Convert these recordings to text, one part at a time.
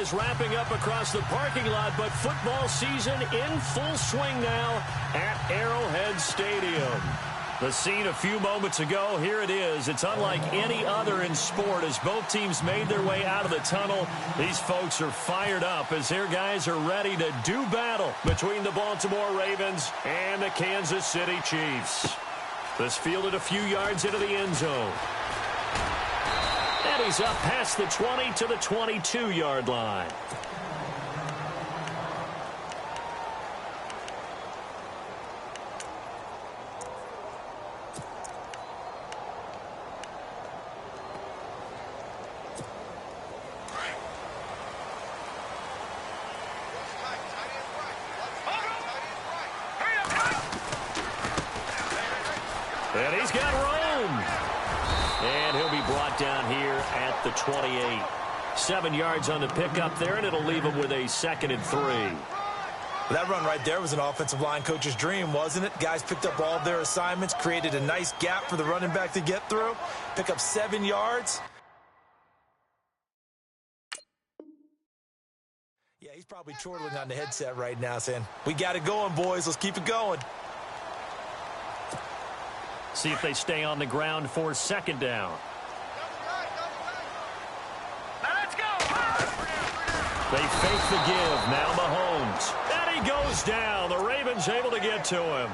is wrapping up across the parking lot, but football season in full swing now at Arrowhead Stadium. The scene a few moments ago, here it is. It's unlike any other in sport as both teams made their way out of the tunnel. These folks are fired up as their guys are ready to do battle between the Baltimore Ravens and the Kansas City Chiefs. This fielded a few yards into the end zone. And he's up past the 20 to the 22-yard line. And he's got room. And he'll be brought down here at the 28. 7 yards on the pickup there, and it'll leave him with a 2nd and 3. That run right there was an offensive line coach's dream, wasn't it? Guys picked up all of their assignments, created a nice gap for the running back to get through, pick up 7 yards. Yeah, he's probably chortling on the headset right now saying, we got it going, boys. Let's keep it going. See if they stay on the ground for 2nd down. Let's go. They fake the give. Now Mahomes. And he goes down. The Ravens able to get to him.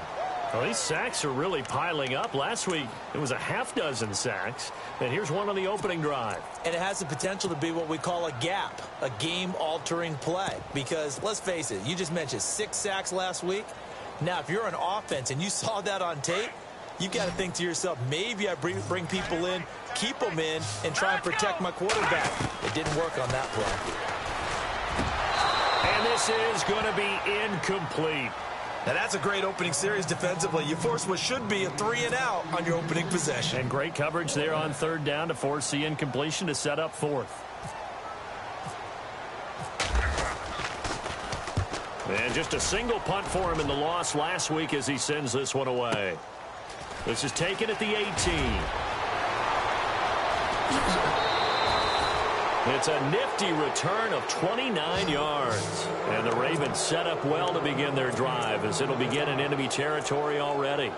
Well, these sacks are really piling up. Last week, it was a half-dozen sacks. And here's one on the opening drive. And it has the potential to be what we call a gap, a game-altering play. Because, let's face it, you just mentioned 6 sacks last week. Now, if you're an offense and you saw that on tape, you've got to think to yourself, maybe I bring people in, keep them in, and try and protect my quarterback. It didn't work on that play. And this is going to be incomplete. Now, that's a great opening series defensively. You force what should be a 3-and-out on your opening possession. And great coverage there on 3rd down to force the incompletion to set up 4th. And just a single punt for him in the loss last week as he sends this one away. This is taken at the 18. It's a nifty return of 29 yards. And the Ravens set up well to begin their drive as it'll begin in enemy territory already.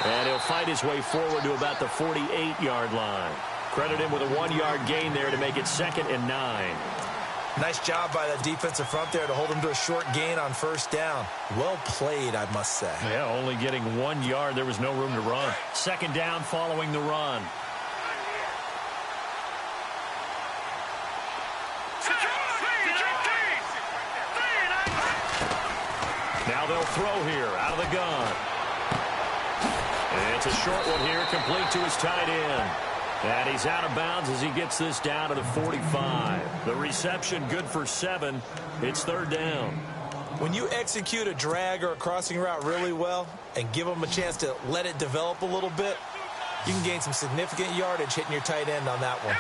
And he'll fight his way forward to about the 48-yard line. Credit him with a 1-yard gain there to make it 2nd and 9. Nice job by that defensive front there to hold him to a short gain on 1st down. Well played, I must say. Yeah, only getting 1 yard. There was no room to run. 2nd down following the run. Now they'll throw here out of the gun. And it's a short one here, complete to his tight end. And he's out of bounds as he gets this down to the 45. The reception good for 7. It's 3rd down. When you execute a drag or a crossing route really well and give them a chance to let it develop a little bit, you can gain some significant yardage hitting your tight end on that one.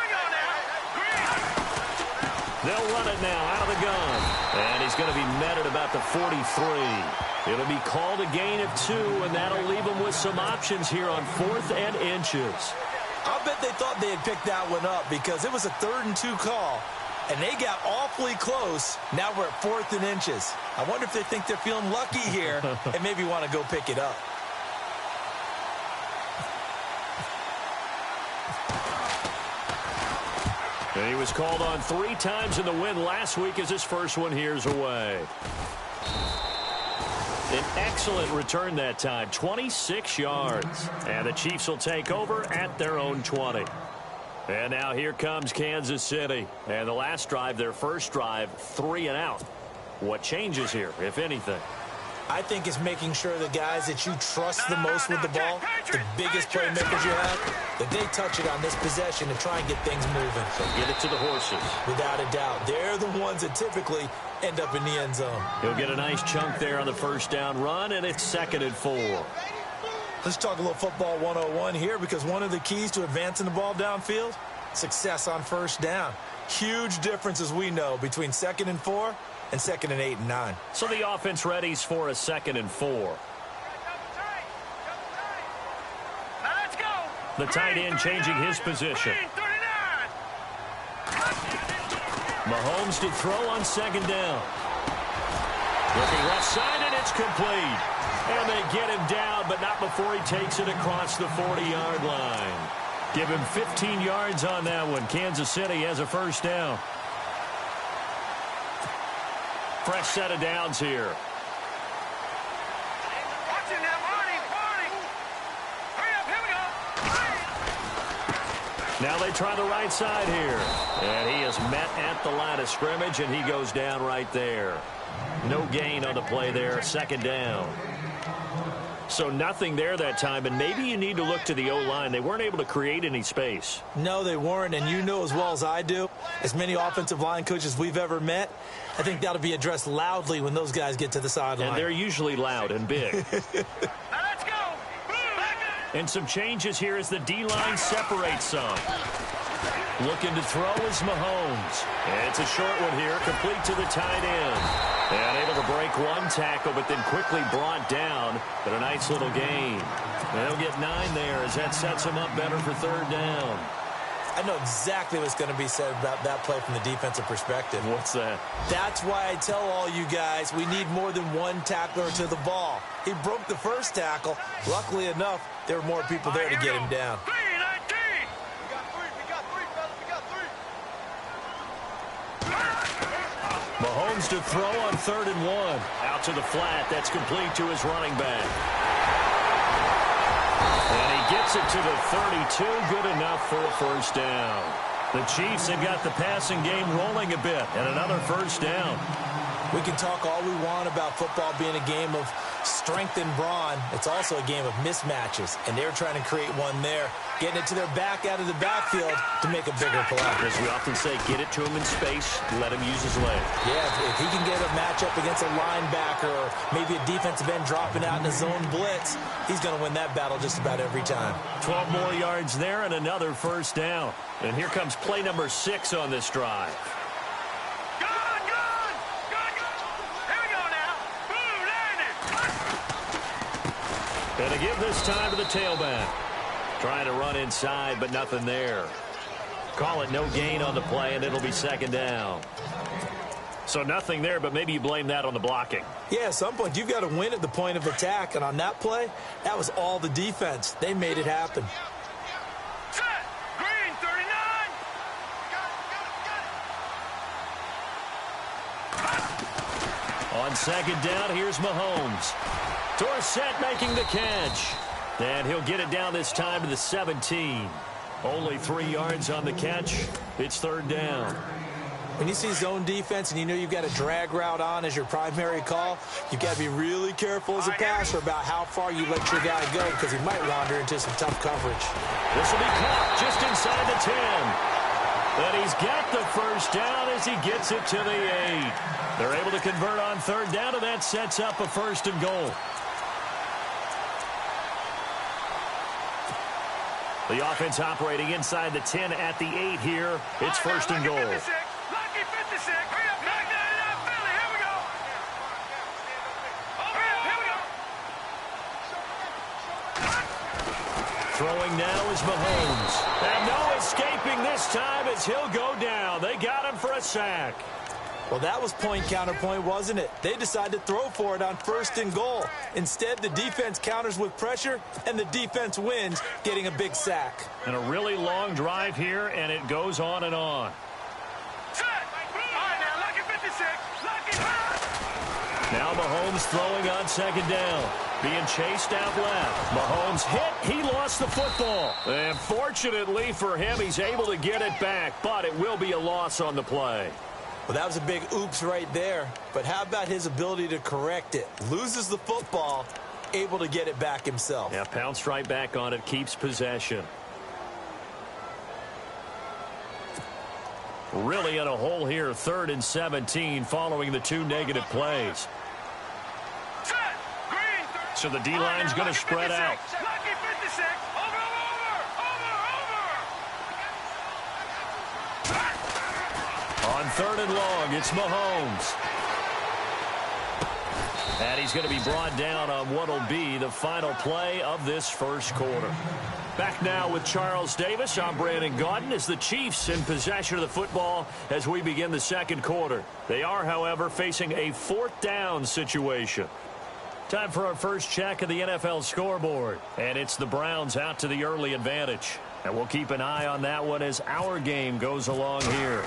They'll run it now out of the gun. And he's going to be met at about the 43. It'll be called a gain of 2, and that'll leave him with some options here on 4th and inches. I'll bet they thought they had picked that one up because it was a 3rd and 2 call, and they got awfully close. Now we're at 4th and inches. I wonder if they think they're feeling lucky here and maybe want to go pick it up. And he was called on 3 times in the win last week as his first one here's away. An excellent return that time, 26 yards. And the Chiefs will take over at their own 20. And now here comes Kansas City. And the last drive, their first drive, 3 and out. What changes here, if anything? I think it's making sure the guys that you trust the most with the ball, the biggest playmakers you have, that they touch it on this possession to try and get things moving. So get it to the horses. Without a doubt. They're the ones that typically end up in the end zone. He'll get a nice chunk there on the first down run, and it's 2nd and 4. Let's talk a little football 101 here, because one of the keys to advancing the ball downfield, success on first down. Huge difference, as we know, between 2nd and 4 and 2nd and 8 and 9. So the offense readies for a 2nd and 4. Let's go. The tight end changing his position. Mahomes to throw on 2nd down. Looking left side, and it's complete. And they get him down, but not before he takes it across the 40-yard line. Give him 15 yards on that one. Kansas City has a first down. Fresh set of downs here. Watching that Barney. Hurry up, here we go. Now they try the right side here. And he is met at the line of scrimmage, and he goes down right there. No gain on the play there. 2nd down. So nothing there that time, and maybe you need to look to the O-line. They weren't able to create any space. No, they weren't, and you know as well as I do, as many offensive line coaches we've ever met, I think that'll be addressed loudly when those guys get to the sideline. And they're usually loud and big. Let's go. And some changes here as the D-line separates some. Looking to throw is Mahomes. And it's a short one here, complete to the tight end. And able to break one tackle, but then quickly brought down. But a nice little gain. They'll get 9 there as that sets him up better for 3rd down. I know exactly what's going to be said about that play from the defensive perspective. What's that? That's why I tell all you guys we need more than one tackler to the ball. He broke the first tackle. Luckily enough, there were more people there to get him down. Mahomes to throw on 3rd and 1. Out to the flat. That's complete to his running back. And he gets it to the 32. Good enough for a first down. The Chiefs have got the passing game rolling a bit. And another first down. We can talk all we want about football being a game of strength and brawn. It's also a game of mismatches. And they're trying to create one there. Getting it to their back out of the backfield to make a bigger play. As we often say, get it to him in space, let him use his leg. Yeah, if he can get a matchup against a linebacker or maybe a defensive end dropping out in a zone blitz, he's going to win that battle just about every time. 12 more yards there and another first down. And here comes play number 6 on this drive. And to give this time to the tailback. Trying to run inside, but nothing there. Call it no gain on the play, and it'll be 2nd down. So nothing there, but maybe you blame that on the blocking. Yeah, at some point, you've got to win at the point of attack. And on that play, that was all the defense. They made it happen. Set. Green, 39. On 2nd down, here's Mahomes. Dorsett making the catch. And he'll get it down this time to the 17. Only 3 yards on the catch. It's 3rd down. When you see zone defense and you know you've got a drag route on as your primary call, you've got to be really careful as a passer about how far you let your guy go, because he might wander into some tough coverage. This will be caught just inside the 10. And he's got the first down as he gets it to the 8. They're able to convert on 3rd down, and that sets up a 1st and goal. The offense operating inside the 10 at the 8 here. It's 1st and goal. Lucky 56. Hurry up, Philly. Here we go. Hurry up, here we go. Throwing now is Mahomes. And no escaping this time as he'll go down. They got him for a sack. Well, that was point-counterpoint, wasn't it? They decided to throw for it on 1st and goal. Instead, the defense counters with pressure, and the defense wins, getting a big sack. And a really long drive here, and it goes on and on. Set. All right, now, lucky 56. Lucky. Now Mahomes throwing on 2nd down. Being chased out left. Mahomes hit. He lost the football. And fortunately for him, he's able to get it back, but it will be a loss on the play. Well, that was a big oops right there. But how about his ability to correct it? Loses the football, able to get it back himself. Yeah, pounced right back on it, keeps possession. Really in a hole here, 3rd and 17 following the 2 negative plays. So the D-line's going to spread out. On 3rd and long, it's Mahomes. And he's going to be brought down on what will be the final play of this first quarter. Back now with Charles Davis. I'm Brandon Gaudin as the Chiefs in possession of the football as we begin the second quarter. They are, however, facing a 4th down situation. Time for our first check of the NFL scoreboard. And it's the Browns out to the early advantage. And we'll keep an eye on that one as our game goes along here.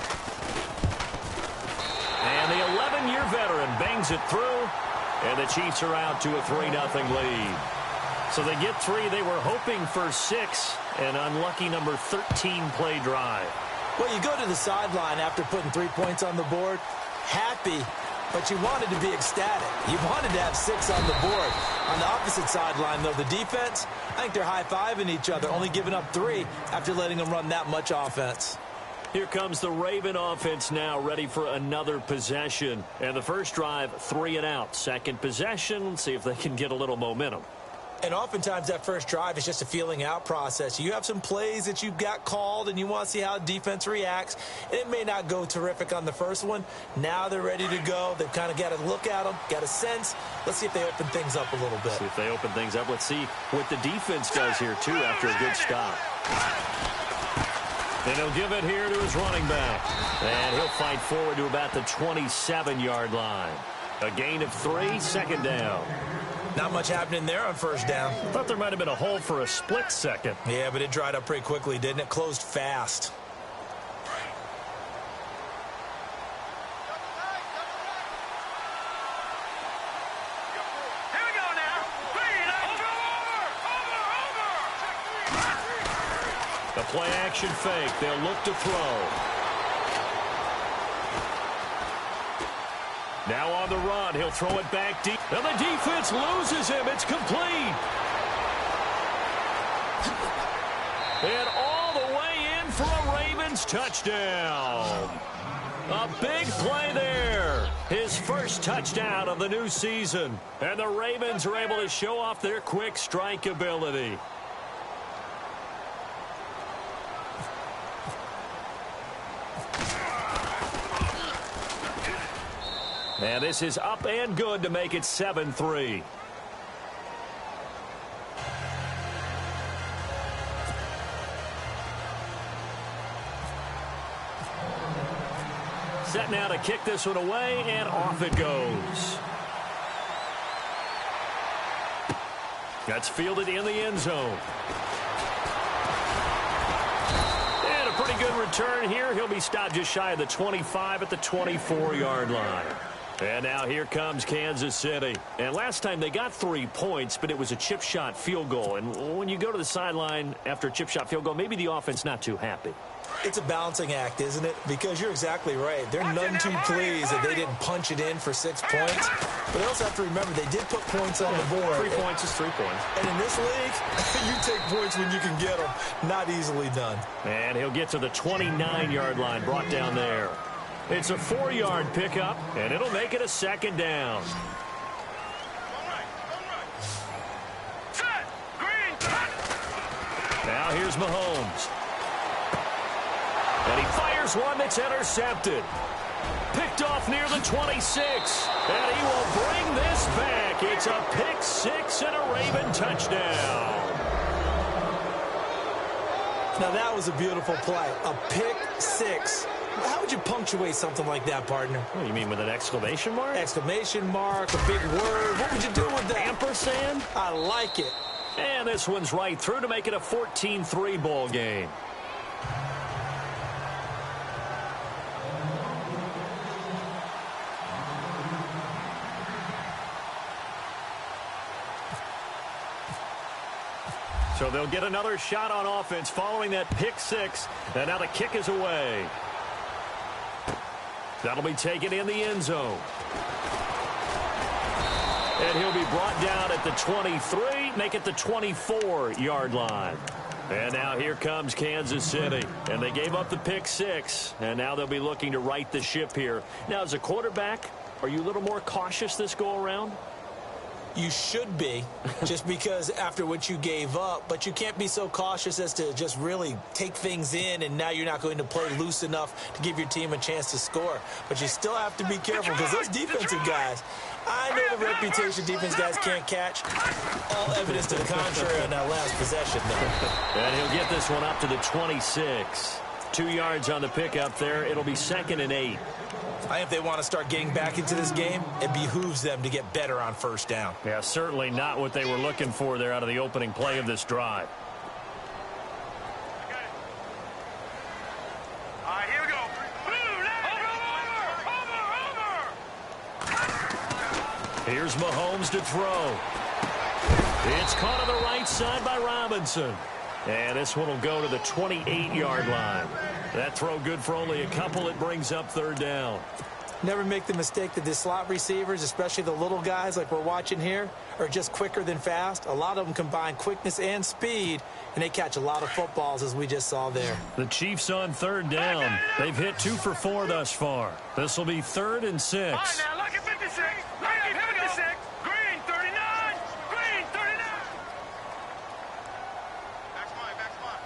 And the 11-year veteran bangs it through. And the Chiefs are out to a 3-0 lead. So they get 3. They were hoping for 6. An unlucky number 13 play drive. Well, you go to the sideline after putting 3 points on the board, happy, but you wanted to be ecstatic. You wanted to have 6 on the board. On the opposite sideline, though, the defense, I think they're high-fiving each other, only giving up 3 after letting them run that much offense. Here comes the Raven offense now, ready for another possession. And the first drive, 3 and out. Second possession, see if they can get a little momentum. And oftentimes that first drive is just a feeling out process. You have some plays that you've got called and you want to see how defense reacts. And it may not go terrific on the first one. Now they're ready to go. They've kind of got to look at them, got a sense. Let's see if they open things up a little bit. See if they open things up. Let's see what the defense does here, too, after a good stop. And he'll give it here to his running back. And he'll fight forward to about the 27-yard line. A gain of 3, 2nd down. Not much happening there on first down. I thought there might have been a hole for a split second. Yeah, but it dried up pretty quickly, didn't it? Closed fast. Here we go now. The play action fake. They'll look to throw. Now on the run, he'll throw it back deep. And the defense loses him. It's complete. And all the way in for a Ravens touchdown. A big play there. His first touchdown of the new season. And the Ravens are able to show off their quick strike ability. And this is up and good to make it 7-3. Set now to kick this one away, and off it goes. That's fielded in the end zone. And a pretty good return here. He'll be stopped just shy of the 25 at the 24-yard line. And now here comes Kansas City. And last time they got 3 points, but it was a chip shot field goal. And when you go to the sideline after a chip shot field goal, maybe the offense not too happy. It's a balancing act, isn't it? Because you're exactly right. They're none too pleased that they didn't punch it in for 6 points. But they also have to remember they did put points on the board. 3 points is 3 points. And in this league, you take points when you can get them. Not easily done. And he'll get to the 29-yard line, brought down there. It's a 4-yard pickup, and it'll make it a 2nd down. Now here's Mahomes. And he fires one that's intercepted. Picked off near the 26. And he will bring this back. It's a pick 6 and a Raven touchdown. Now that was a beautiful play. A pick 6. How would you punctuate something like that, partner? What, you mean with an exclamation mark? Exclamation mark, a big word. What would you do with that? Ampersand? I like it. And this one's right through to make it a 14-3 ball game. So they'll get another shot on offense following that pick 6. And now the kick is away. That'll be taken in the end zone. And he'll be brought down at the 23, make it the 24-yard line. And now here comes Kansas City. And they gave up the pick 6, and now they'll be looking to right the ship here. Now, as a quarterback, are you a little more cautious this go-around? You should be, just because after what you gave up, but you can't be so cautious as to just really take things in, and now you're not going to play loose enough to give your team a chance to score. But you still have to be careful, because those defensive guys, I know the reputation defense guys can't catch. All evidence to the contrary on that last possession, though. And he'll get this one up to the 26. 2 yards on the pickup there. It'll be 2nd and 8. I think if they want to start getting back into this game, it behooves them to get better on first down. Yeah, certainly not what they were looking for there out of the opening play of this drive. All right, here we go. Over. Here's Mahomes to throw. It's caught on the right side by Robinson. And this one will go to the 28-yard line. That throw good for only a couple. It brings up 3rd down. Never make the mistake that the slot receivers, especially the little guys like we're watching here, are just quicker than fast. A lot of them combine quickness and speed, and they catch a lot of footballs, as we just saw there. The Chiefs on 3rd down. They've hit 2 for 4 thus far. This will be 3rd and 6. All right, now, lucky 56. Lucky 56. Green, 39. Green, 39. Back's mine, back's mine.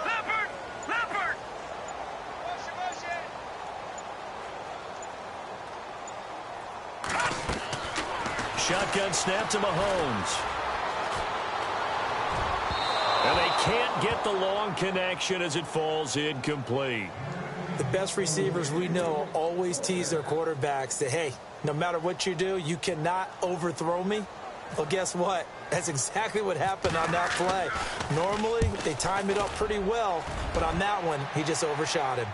Leopard, Leopard. Shotgun snap to Mahomes. And they can't get the long connection as it falls incomplete. The best receivers we know always tease their quarterbacks that, hey, no matter what you do, you cannot overthrow me. Well, guess what? That's exactly what happened on that play. Normally, they time it up pretty well, but on that one, he just overshot him.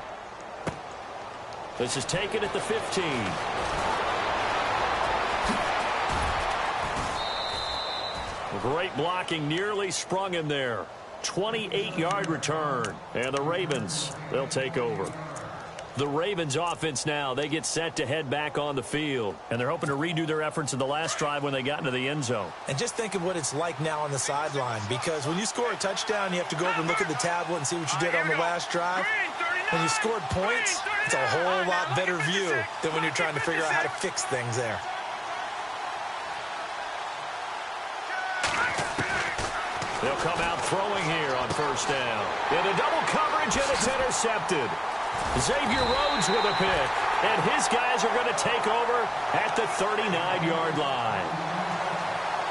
This is taken at the 15. Great blocking, nearly sprung him there. 28-yard return. And the Ravens, they'll take over. The Ravens offense now, they get set to head back on the field. And they're hoping to redo their efforts in the last drive when they got into the end zone. And just think of what it's like now on the sideline, because when you score a touchdown, you have to go over and look at the tablet and see what you did on the last drive. When you scored points, it's a whole lot better view than when you're trying to figure out how to fix things there. They'll come out throwing here on 1st down. Into double coverage, and it's intercepted. Xavier Rhodes with a pick, and his guys are going to take over at the 39-yard line.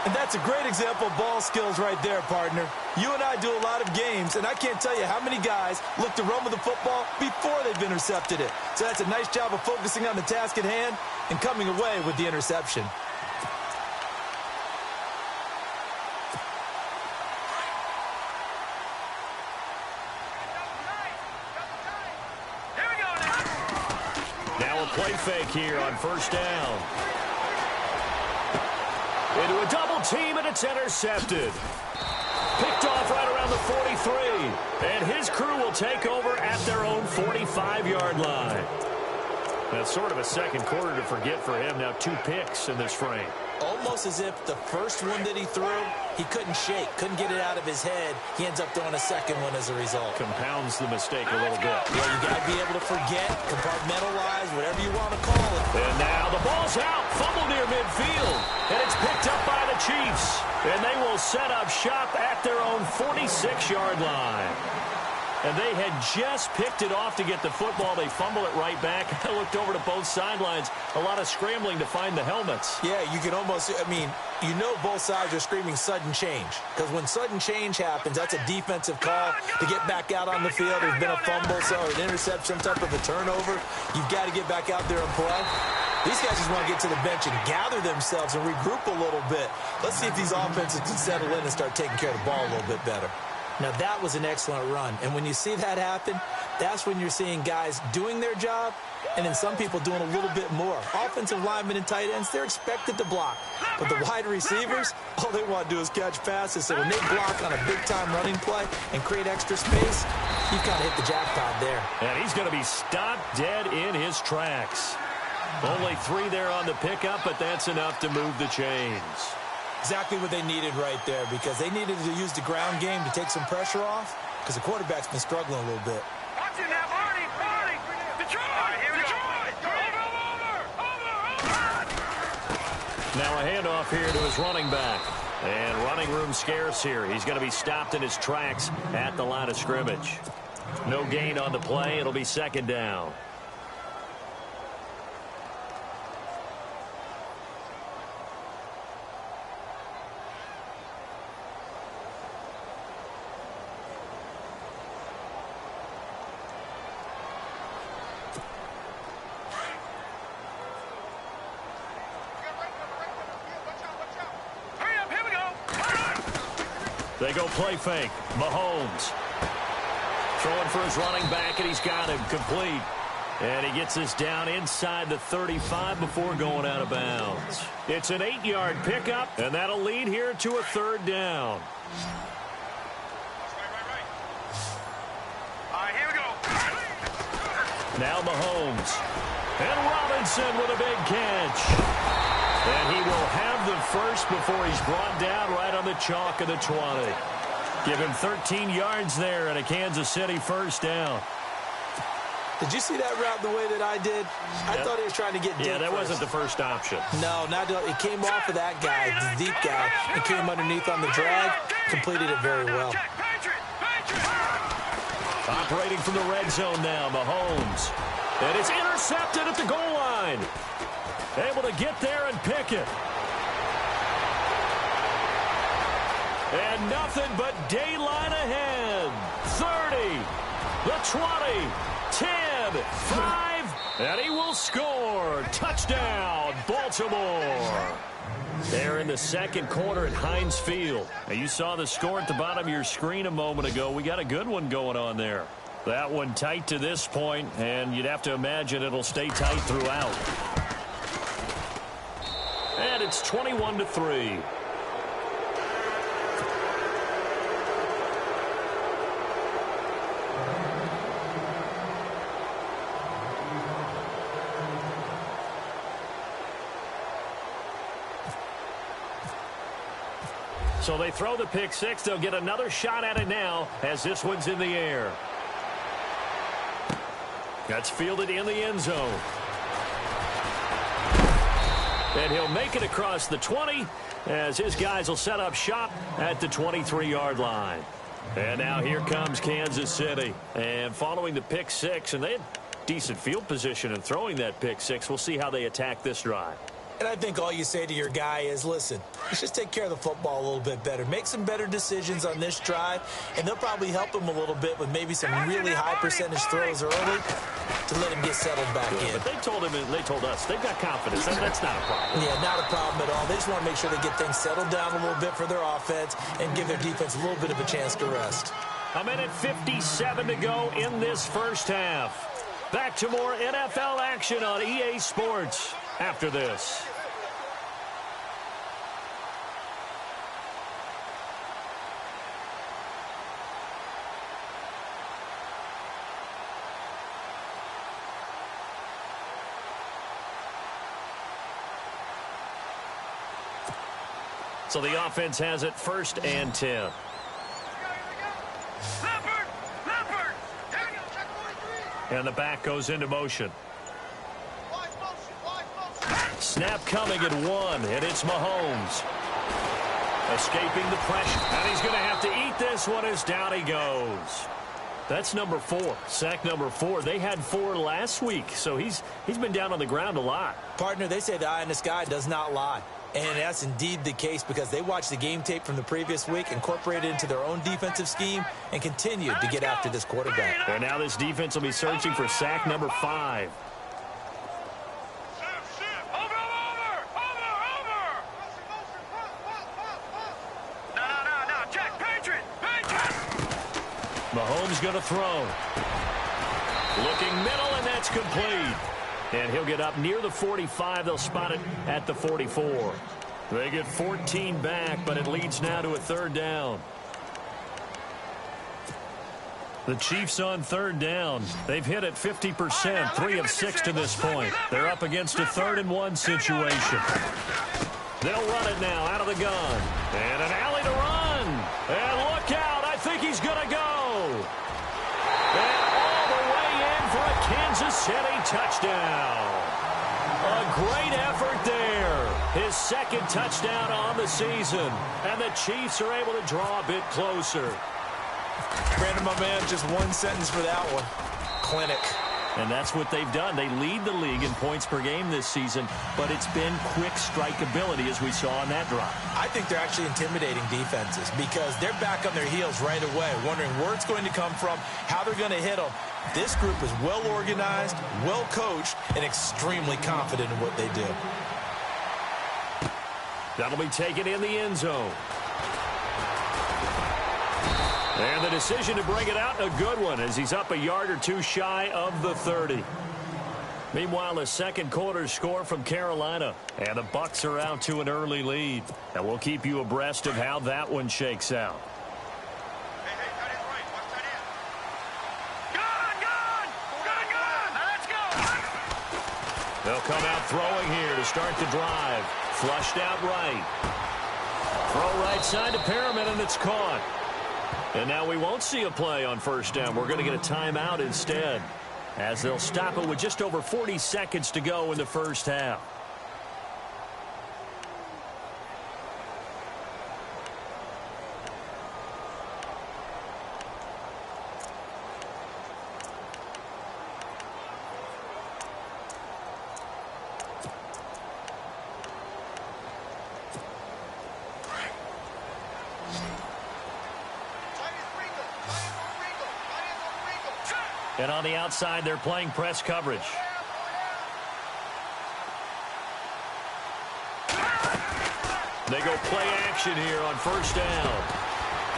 And that's a great example of ball skills right there, partner. You and I do a lot of games, and I can't tell you how many guys look to run with the football before they've intercepted it. So that's a nice job of focusing on the task at hand and coming away with the interception. Play fake here on 1st down. Into a double team, and it's intercepted. Picked off right around the 43. And his crew will take over at their own 45-yard line. That's sort of a second quarter to forget for him. Now 2 picks in this frame. Almost as if the first one that he threw, he couldn't shake, couldn't get it out of his head. He ends up throwing a second one as a result. Compounds the mistake a little bit. Yeah, you got to be able to forget, compartmentalize, whatever you want to call it. And now the ball's out, fumble near midfield, and it's picked up by the Chiefs. And they will set up shop at their own 46-yard line. And they had just picked it off to get the football. They fumble it right back. I looked over to both sidelines. A lot of scrambling to find the helmets. Yeah, you can almost, I mean, you know both sides are screaming sudden change. Because when sudden change happens, that's a defensive call to get back out on the field. There's been a fumble, so an interception, some type of a turnover. You've got to get back out there and play. These guys just want to get to the bench and gather themselves and regroup a little bit. Let's see if these offenses can settle in and start taking care of the ball a little bit better. Now, that was an excellent run. And when you see that happen, That's when you're seeing guys doing their job and then some people doing a little bit more. Offensive linemen and tight ends, they're expected to block. But the wide receivers, all they want to do is catch passes. So when they block on a big-time running play and create extra space, you've kind of hit the jackpot there. And he's going to be stopped dead in his tracks. Only 3 there on the pickup, but that's enough to move the chains. Exactly what they needed right there, because they needed to use the ground game to take some pressure off, because the quarterback's been struggling a little bit. Watch it now, Marty! Detroit! All right, here we Detroit! Go! Over! Now a handoff here to his running back. And running room scarce here. He's going to be stopped in his tracks at the line of scrimmage. No gain on the play. It'll be second down. They go play fake. Mahomes throwing for his running back, and he's got him complete. And he gets this down inside the 35 before going out of bounds. It's an 8-yard pickup, and that'll lead here to a third down. All right, here we go. Now Mahomes. And Robinson with a big catch. And he will have the first before he's brought down right on the chalk of the 20. Give him 13 yards there and a Kansas City first down. Did you see that route the way that I did? I thought he was trying to get deep. Yeah, that first. wasn't the first option. No, it came off of that guy, the deep guy. It came underneath on the drag, completed it very well. Operating from the red zone now, Mahomes. And it's intercepted at the goal line. Able to get there and pick it. And nothing but daylight ahead. 30, the 20, 10, 5, and he will score. Touchdown, Baltimore. There in the second quarter at Heinz Field. Now you saw the score at the bottom of your screen a moment ago. We got a good one going on there. That one tight to this point, and you'd have to imagine it'll stay tight throughout. And it's 21-3. So they throw the pick six. They'll get another shot at it now as this one's in the air. That's fielded in the end zone. And he'll make it across the 20 as his guys will set up shop at the 23-yard line. And now here comes Kansas City. And following the pick six, and they had decent field position in throwing that pick six. We'll see how they attack this drive. And I think all you say to your guy is, listen, let's just take care of the football a little bit better. Make some better decisions on this drive, and they'll probably help him a little bit with maybe some really high percentage throws early to let him get settled back in. But they told us they've got confidence. That's not a problem. Yeah, not a problem at all. They just want to make sure they get things settled down a little bit for their offense and give their defense a little bit of a chance to rest. A minute 57 to go in this first half. Back to more NFL action on EA Sports after this. So the offense has it first and 10. And the back goes into motion. Snap coming at 1, and it's Mahomes. Escaping the pressure, and he's going to have to eat this one as down he goes. That's number 4, sack number 4. They had 4 last week, so he's been down on the ground a lot. Partner, they say the eye in the sky does not lie. And that's indeed the case because they watched the game tape from the previous week, incorporated it into their own defensive scheme, and continued to get after this quarterback. And now this defense will be searching for sack number 5. No, Jack, Patriot! Mahomes going to throw. Looking middle, and that's complete. And he'll get up near the 45. They'll spot it at the 44. They get 14 back, but it leads now to a third down. The Chiefs on third down. They've hit it 50%, 3 of 6 to this point. They're up against a 3rd-and-1 situation. They'll run it now out of the gun. And an alley to run. And look out. I think he's going to go. And all the way in for a Kansas City touchdown. A great effort there. His 2nd touchdown on the season. And the Chiefs are able to draw a bit closer. Brandon, my man, just one sentence for that one. Clinic. And that's what they've done. They lead the league in points per game this season, but it's been quick strike ability as we saw on that drive. I think they're actually intimidating defenses because they're back on their heels right away, wondering where it's going to come from, how they're going to hit them. This group is well organized, well coached, and extremely confident in what they do. That'll be taken in the end zone. And the decision to bring it out, a good one, as he's up a yard or two shy of the 30. Meanwhile, the second quarter score from Carolina. And the Bucs are out to an early lead. And we'll keep you abreast of how that one shakes out. They'll come out throwing here to start the drive. Flushed out right. Throw right side to Perriman, and it's caught. And now we won't see a play on first down. We're going to get a timeout instead, as they'll stop it with just over 40 seconds to go in the first half. And on the outside, they're playing press coverage. They go play action here on first down.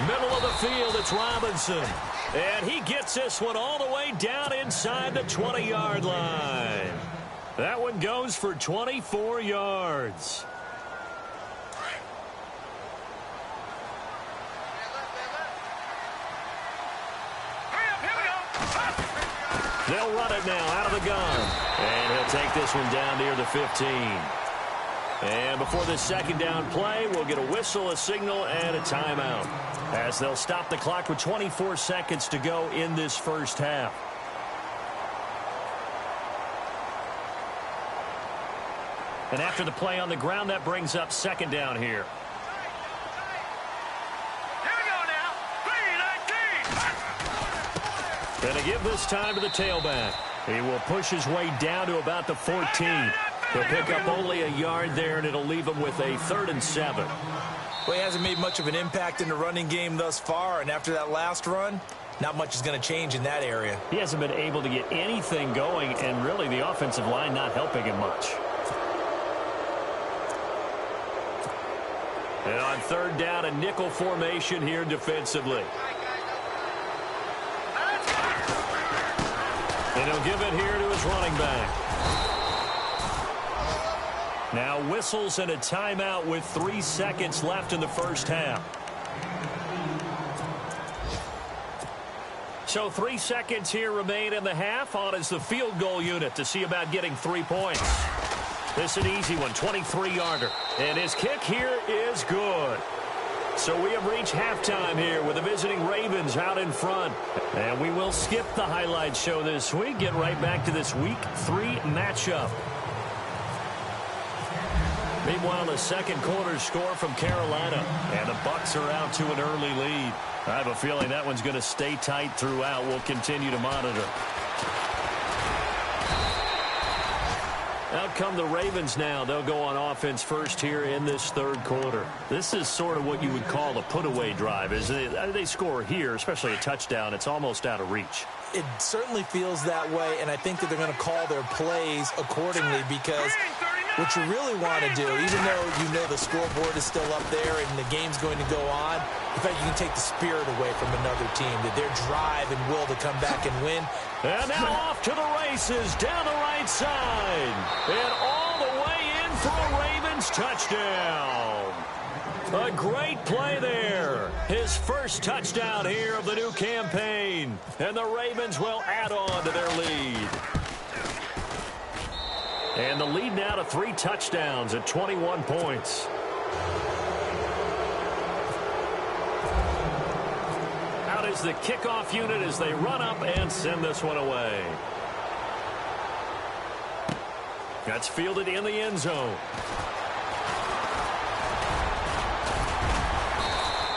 Middle of the field, it's Robinson. And he gets this one all the way down inside the 20-yard line. That one goes for 24 yards. They'll run it now out of the gun. And he'll take this one down near the 15. And before the second down play, we'll get a whistle, a signal, and a timeout, as they'll stop the clock with 24 seconds to go in this first half. And after the play on the ground, that brings up second down here. And to give this time to the tailback. He will push his way down to about the 14. He'll pick up only a yard there, and it'll leave him with a 3rd and 7. Well, he hasn't made much of an impact in the running game thus far, and after that last run, not much is going to change in that area. He hasn't been able to get anything going, and really the offensive line not helping him much. And on third down, a nickel formation here defensively. And he'll give it here to his running back. Now whistles and a timeout with 3 seconds left in the first half. So 3 seconds here remain in the half. On is the field goal unit to see about getting 3 points. This is an easy one, 23-yarder. And his kick here is good. So we have reached halftime here with the visiting Ravens out in front. And we will skip the highlight show this week. Get right back to this Week 3 matchup. Meanwhile, the second quarter score from Carolina. And the Bucs are out to an early lead. I have a feeling that one's going to stay tight throughout. We'll continue to monitor. Out come the Ravens now. They'll go on offense first here in this third quarter. This is sort of what you would call a put-away drive. They score here, especially a touchdown. It's almost out of reach. It certainly feels that way, and I think that they're going to call their plays accordingly because What you really want to do, even though you know the scoreboard is still up there and the game's going to go on, in fact, you can take the spirit away from another team, that their drive and will to come back and win. And now off to the races down the right side. And all the way in for a Ravens touchdown. A great play there. His first touchdown here of the new campaign. And the Ravens will add on to their lead. And the lead now to 3 touchdowns at 21 points. Out is the kickoff unit as they run up and send this one away. That's fielded in the end zone.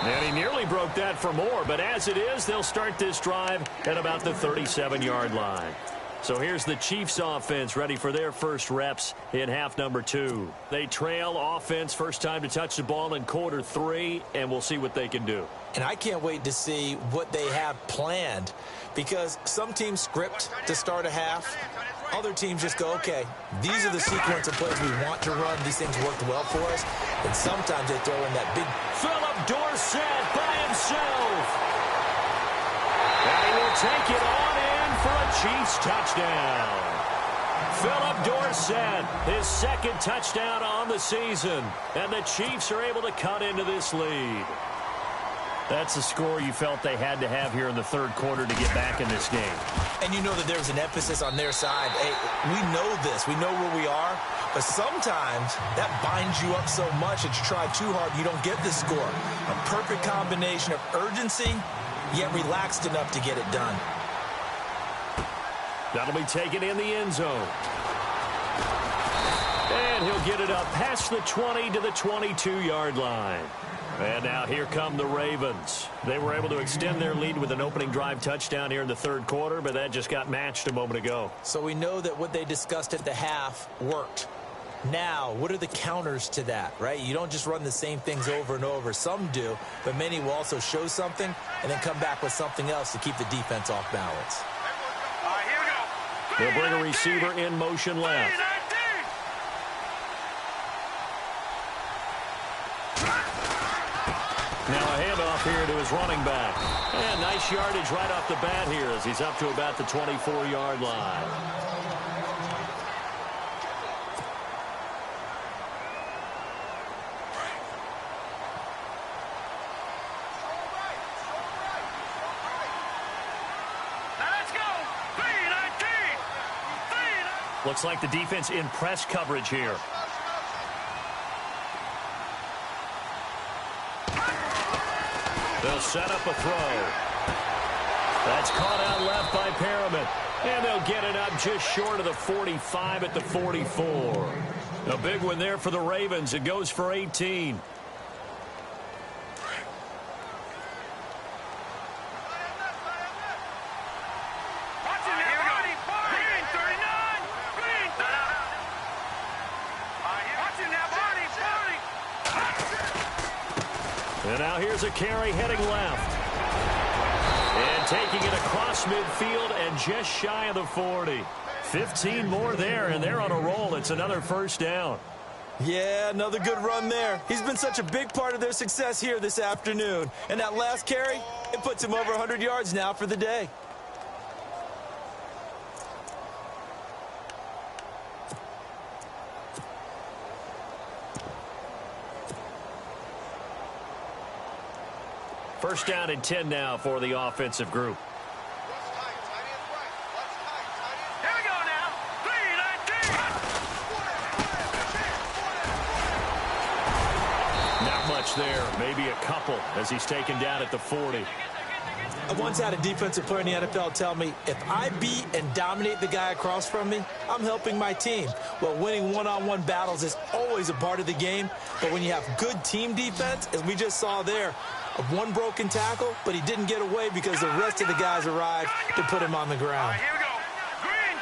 And he nearly broke that for more, but as it is, they'll start this drive at about the 37-yard line. So here's the Chiefs offense ready for their first reps in half number 2. They trail offense first time to touch the ball in quarter 3, and we'll see what they can do. And I can't wait to see what they have planned, because some teams script to start a half. Other teams just go, okay, these are the sequence of plays we want to run. These things worked well for us. And sometimes they throw in that big Philip Dorsett by himself. And he will take it on in for a Chiefs touchdown. Philip Dorsett, his second touchdown on the season. And the Chiefs are able to cut into this lead. That's a score you felt they had to have here in the third quarter to get back in this game. And you know that there's an emphasis on their side. Hey, we know this. We know where we are. But sometimes that binds you up so much that you try too hard, you don't get the score. A perfect combination of urgency, yet relaxed enough to get it done. That'll be taken in the end zone. And he'll get it up past the 20 to the 22-yard line. And now here come the Ravens. They were able to extend their lead with an opening drive touchdown here in the third quarter, but that just got matched a moment ago. So we know that what they discussed at the half worked. Now, what are the counters to that, right? You don't just run the same things over and over. Some do, but many will also show something and then come back with something else to keep the defense off balance. They'll bring a receiver in motion left. Now a handoff here to his running back. And nice yardage right off the bat here as he's up to about the 24-yard line. Looks like the defense in press coverage here. They'll set up a throw. That's caught out left by Perriman. And they'll get it up just short of the 45 at the 44. A big one there for the Ravens. It goes for 18. And now here's a carry heading left. And taking it across midfield and just shy of the 40. 15 more there, and they're on a roll. It's another first down. Yeah, another good run there. He's been such a big part of their success here this afternoon. And that last carry, it puts him over 100 yards now for the day. First down and 10 now for the offensive group. Here we go now. 3-19. Not much there. Maybe a couple as he's taken down at the 40. I once had a defensive player in the NFL tell me, if I beat and dominate the guy across from me, I'm helping my team. Well, winning one-on-one battles is always a part of the game. But when you have good team defense, as we just saw there, one broken tackle, but he didn't get away because the rest of the guys arrived to put him on the ground. Here we go. Green,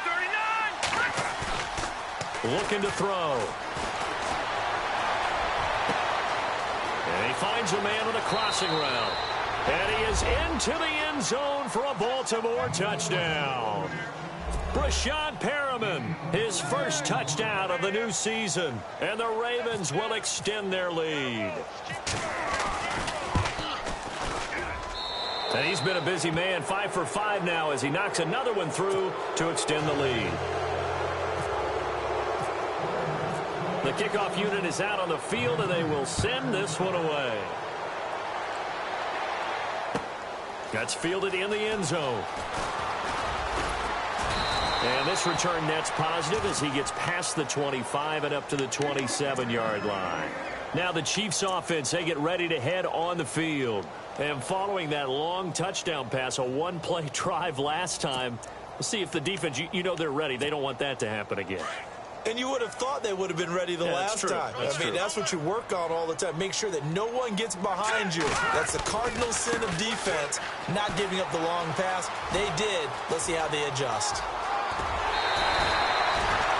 39. Looking to throw. And he finds a man on a crossing route. And he is into the end zone for a Baltimore touchdown. Brashad Perriman, his first touchdown of the new season. And the Ravens will extend their lead. And he's been a busy man, 5 for 5 now as he knocks another one through to extend the lead. The kickoff unit is out on the field, and they will send this one away. That's fielded in the end zone. And this return net's positive as he gets past the 25 and up to the 27-yard line. Now the Chiefs offense, they get ready to head on the field. And following that long touchdown pass, a one-play drive last time, we'll see if the defense, you know they're ready. They don't want that to happen again. And you would have thought they would have been ready the last time. I mean, that's what you work on all the time. Make sure that no one gets behind you. That's the cardinal sin of defense, not giving up the long pass. They did. Let's see how they adjust.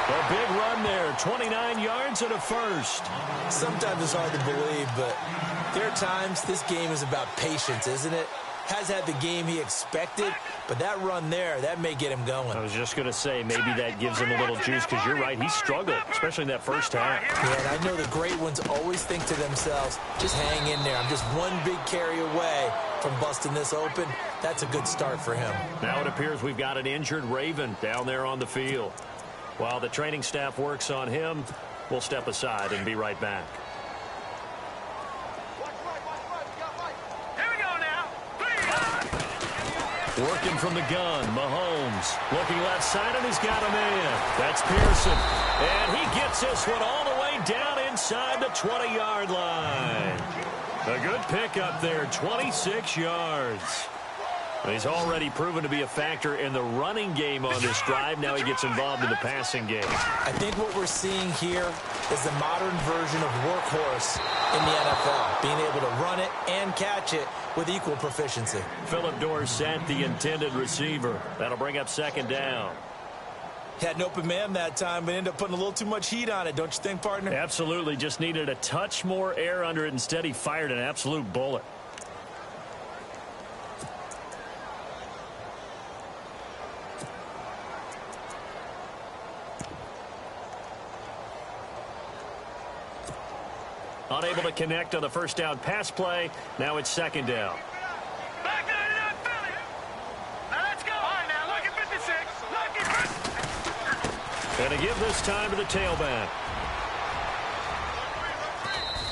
A big run there, 29 yards and a first. Sometimes it's hard to believe, but there are times this game is about patience, isn't it? Has had the game he expected, but that run there, that may get him going. I was just going to say, maybe that gives him a little juice, because you're right, he struggled, especially in that first half. Yeah, and I know the great ones always think to themselves, just hang in there. I'm just one big carry away from busting this open. That's a good start for him. Now it appears we've got an injured Raven down there on the field. While the training staff works on him, we'll step aside and be right back. Working from the gun, Mahomes. Looking left side, and he's got a man. That's Pearson. And he gets this one all the way down inside the 20-yard line. A good pickup there, 26 yards. He's already proven to be a factor in the running game on this drive. Now he gets involved in the passing game. I think what we're seeing here is the modern version of workhorse in the NFL, being able to run it and catch it with equal proficiency. Philip Dorsett, the intended receiver. That'll bring up second down. Had an open man that time, but ended up putting a little too much heat on it, don't you think, partner? Absolutely. Just needed a touch more air under it. Instead, he fired an absolute bullet. Unable to connect on the first down pass play. Now it's second down. Back to the Philly. Now let's go. All right, now look at 56. Look at 56. And to give this time to the tailback.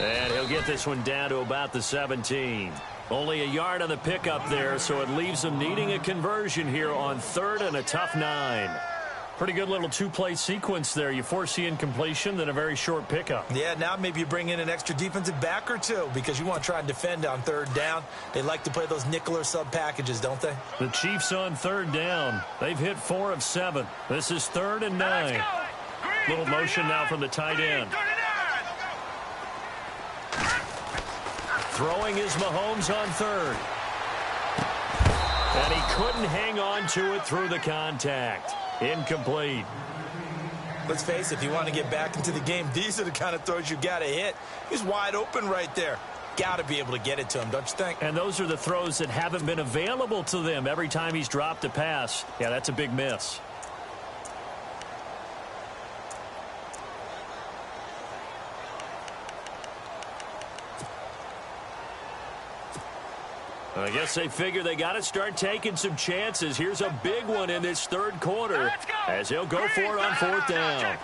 And he'll get this one down to about the 17. Only a yard on the pickup there, so it leaves him needing a conversion here on third and a tough 9. Pretty good little two-play sequence there. You force the incompletion, then a very short pickup. Yeah, now maybe you bring in an extra defensive back or two because you want to try and defend on third down. They like to play those nickel or sub packages, don't they? The Chiefs on third down. They've hit 4 of 7. This is 3rd and 9. Little motion now from the tight end. Throwing is Mahomes on third. And he couldn't hang on to it through the contact. Incomplete. Let's face it, if you want to get back into the game, these are the kind of throws you got to hit. He's wide open right there. Got to be able to get it to him, don't you think? And those are the throws that haven't been available to them every time he's dropped a pass. Yeah, that's a big miss. I guess they figure they got to start taking some chances. Here's a big one in this third quarter as he'll go for it on fourth down.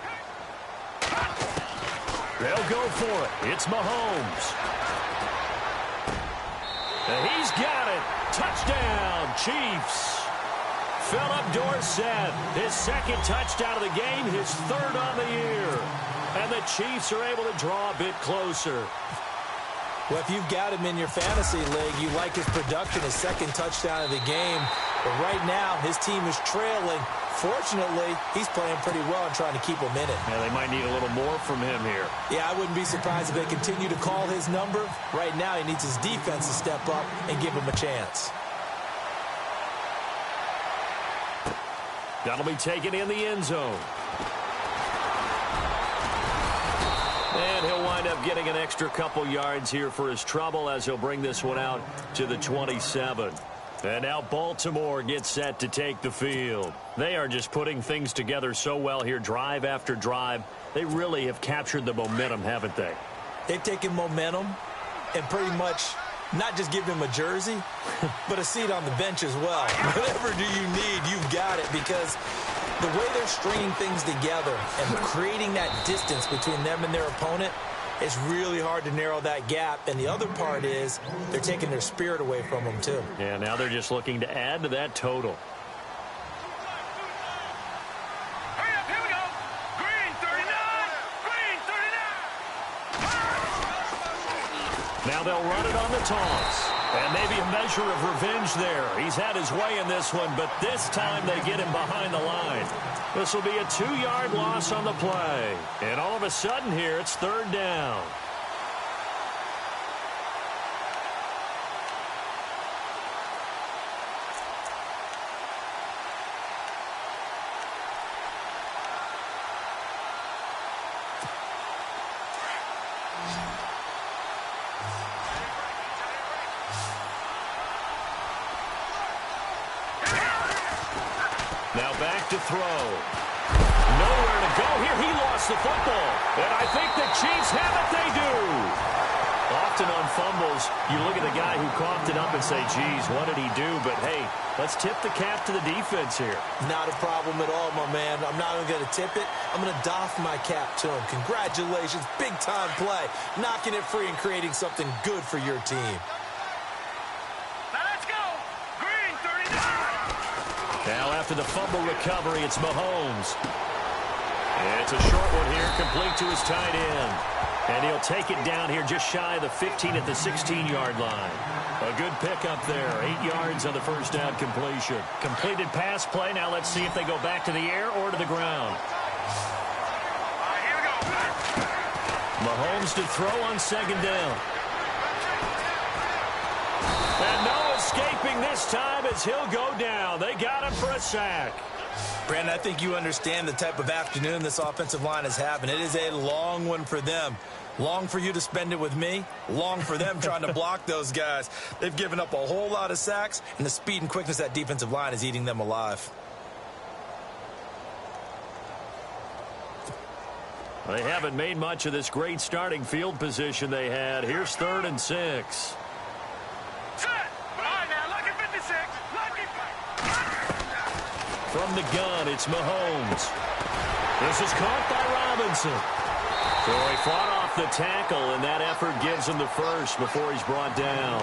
They'll go for it. It's Mahomes. And he's got it. Touchdown, Chiefs. Philip Dorsett, his second touchdown of the game, his third on the year. And the Chiefs are able to draw a bit closer. Well, if you've got him in your fantasy league, you like his production, his second touchdown of the game. But right now, his team is trailing. Fortunately, he's playing pretty well and trying to keep him in it. Yeah, they might need a little more from him here. Yeah, I wouldn't be surprised if they continue to call his number. Right now, he needs his defense to step up and give him a chance. That'll be taken in the end zone. And he'll wind up getting an extra couple yards here for his trouble as he'll bring this one out to the 27. And now Baltimore gets set to take the field. They are just putting things together so well here, drive after drive. They really have captured the momentum, haven't they? They've taken momentum and pretty much not just give him a jersey, but a seat on the bench as well. Whatever do you need, you've got it, because the way they're stringing things together and creating that distance between them and their opponent, it's really hard to narrow that gap. And the other part is they're taking their spirit away from them, too. Yeah, now they're just looking to add to that total. Hurry up, here we go. Green 39. Green 39. Now they'll run it on the toss. And maybe a measure of revenge there. He's had his way in this one, but this time they get him behind the line. This will be a 2-yard loss on the play. And all of a sudden here, it's 3rd down. Now back to throw. Nowhere to go here. He lost the football. And I think the Chiefs have it. They do. Often on fumbles, you look at the guy who coughed it up and say, geez, what did he do? But, hey, let's tip the cap to the defense here. Not a problem at all, my man. I'm not even going to tip it. I'm going to doff my cap to him. Congratulations. Big-time play. Knocking it free and creating something good for your team. Now after the fumble recovery, it's Mahomes. And it's a short one here, complete to his tight end. And he'll take it down here just shy of the 15 at the 16-yard line. A good pickup there, 8 yards on the first down completion. Completed pass play. Now let's see if they go back to the air or to the ground. Here we go. Mahomes to throw on 2nd down. And no escaping this time as he'll go down. They got him for a sack. Brandon, I think you understand the type of afternoon this offensive line is having. It is a long one for them. Long for you to spend it with me. Long for them trying to block those guys. They've given up a whole lot of sacks, and the speed and quickness of that defensive line is eating them alive. They haven't made much of this great starting field position they had. Here's 3rd and 6. From the gun, it's Mahomes. This is caught by Robinson. So he fought off the tackle, and that effort gives him the first before he's brought down.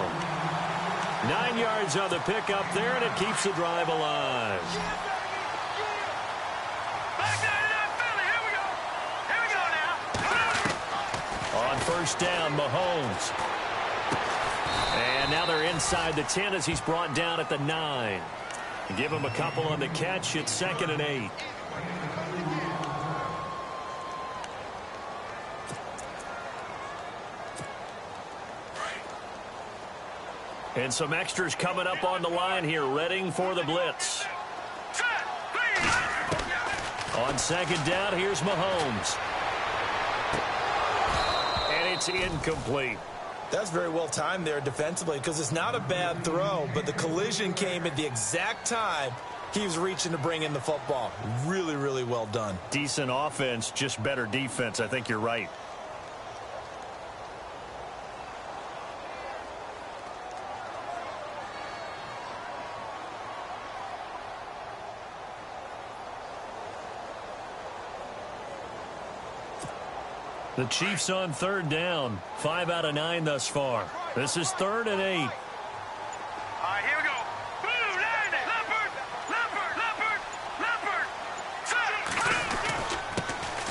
9 yards on the pickup there, and it keeps the drive alive. Here we go now. On 1st down, Mahomes. And now they're inside the 10 as he's brought down at the 9. Give him a couple on the catch. It's 2nd and 8. And some extras coming up on the line here, readying for the blitz. On 2nd down, here's Mahomes. And it's incomplete. That's very well timed there defensively, because it's not a bad throw, but the collision came at the exact time he was reaching to bring in the football. Really, really well done. Decent offense, just better defense. I think you're right. The Chiefs on 3rd down. 5 out of 9 thus far. This is 3rd and 8. All right, here we go. Blue, landing. Leopard.